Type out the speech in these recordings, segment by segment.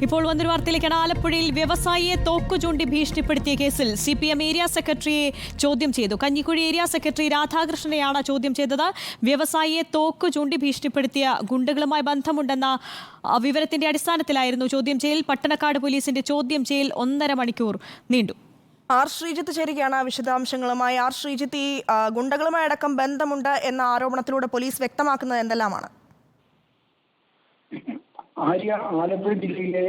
ഇപ്പോൾ വന്നൊരു വാർത്തയിലേക്കാണ്. ആലപ്പുഴയിൽ വ്യവസായിയെ തോക്കു ചൂണ്ടി ഭീഷണിപ്പെടുത്തിയ കേസിൽ CPM ഏരിയ സെക്രട്ടറിയെ ചോദ്യം ചെയ്തു. കഞ്ഞിക്കുഴി ഏരിയ സെക്രട്ടറി രാധാകൃഷ്ണനെയാണ് ചോദ്യം ചെയ്തത്. വ്യവസായിയെ തോക്കു ചൂണ്ടി ഭീഷണിപ്പെടുത്തിയ ഗുണ്ടകളുമായി ബന്ധമുണ്ടെന്ന വിവരത്തിന്റെ അടിസ്ഥാനത്തിലായിരുന്നു ചോദ്യം ചെയ്യൽ. പട്ടണക്കാട് പോലീസിന്റെ ചോദ്യം ചെയ്യൽ 1.5 മണിക്കൂർ നീണ്ടു. ആർ ശ്രീജിത്ത് ചേരുകയാണ് വിശദാംശങ്ങളുമായി. ആർ ശ്രീജിത്ത്, ഈ ഗുണ്ടകളുമായി അടക്കം ബന്ധമുണ്ട് എന്ന ആരോപണത്തിലൂടെ പോലീസ് വ്യക്തമാക്കുന്നത് എന്തെല്ലാമാണ്? ആലപ്പുഴ ജില്ലയിലെ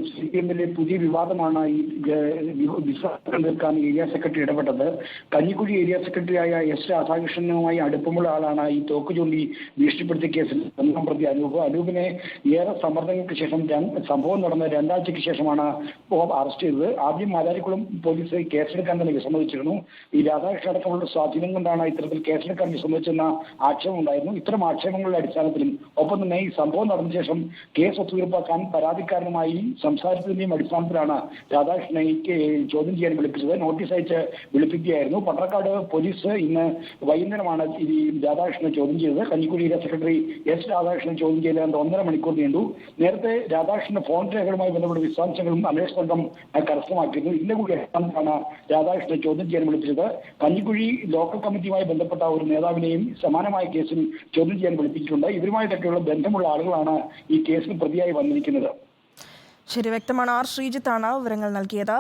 CPMലെ പുതിയ വിവാദമാണ് ഈ വിശ്വാസം തീർക്കാൻ ഏരിയ സെക്രട്ടറി ഇടപെട്ടത്. കഞ്ഞിക്കുഴി ഏരിയ സെക്രട്ടറിയായ S. രാധാകൃഷ്ണനുമായി അടുപ്പമുള്ള ആളാണ് ഈ തോക്ക് ചൂണ്ടി ഭീഷണിപ്പെടുത്തിയ കേസിൽ 1 പ്രതി അനൂപിനെ ഏറെ സമ്മർദ്ദങ്ങൾക്ക് ശേഷം സംഭവം നടന്ന 2 ആഴ്ചയ്ക്ക് ശേഷമാണ് അറസ്റ്റ് ചെയ്തത്. ആദ്യം മാരാരിക്കുളം പോലീസ് കേസെടുക്കാൻ തന്നെ വിസമ്മതിച്ചിരുന്നു. ഈ രാധാകൃഷ്ണൻ അടക്കമുള്ള സ്വാധീനം കൊണ്ടാണ് ഇത്തരത്തിൽ കേസെടുക്കാൻ വിസമ്മതിച്ചെന്ന ആക്ഷേപം ഉണ്ടായിരുന്നു. ഇത്തരം ആക്ഷേപങ്ങളുടെ അടിസ്ഥാനത്തിലും ഒപ്പം തന്നെ ഈ സംഭവം നടന്ന ശേഷം കേസ് ഒത്തുതീർപ്പാക്കാൻ പരാതിക്കാരനുമായി സംസാരിച്ചതിന്റെയും അടിസ്ഥാനത്തിലാണ് രാധാകൃഷ്ണനെ ചോദ്യം ചെയ്യാൻ വിളിപ്പിച്ചത്. നോട്ടീസ് അയച്ച് വിളിപ്പിക്കുകയായിരുന്നു. പട്ടണക്കാട് പോലീസ് ഇന്ന് വൈകുന്നേരമാണ് ഈ രാധാകൃഷ്ണനെ ചോദ്യം ചെയ്തത്. Kanjikuzhi area secretary S. രാധാകൃഷ്ണനെ ചോദ്യം ചെയ്ത് 1.5 മണിക്കൂർ നീണ്ടു. നേരത്തെ രാധാകൃഷ്ണന്റെ ഫോൺ രേഖകളുമായി ബന്ധപ്പെട്ട വിശദാംശങ്ങളും അന്വേഷണ സംഘം കരസ്ഥമാക്കിയിരുന്നു. ഇതിന്റെ കൂടി അടിസ്ഥാനത്തിലാണ് രാധാകൃഷ്ണനെ ചോദ്യം ചെയ്യാൻ വിളിപ്പിച്ചത്. കഞ്ഞിക്കുഴി ലോക്കൽ കമ്മിറ്റിയുമായി ബന്ധപ്പെട്ട ഒരു നേതാവിനെയും സമാനമായ കേസിൽ ചോദ്യം ചെയ്യാൻ വിളിപ്പിച്ചിട്ടുണ്ട്. ഇവരുമായിട്ടൊക്കെയുള്ള ബന്ധമുള്ള ആളുകളാണ് ഈ കേസിൽ പ്രതിയായി വന്നിരിക്കുന്നത്. ശരി, വ്യക്തമാണ്. ആർ ശ്രീജിത്താണ് വിവരങ്ങൾ നൽകിയത്.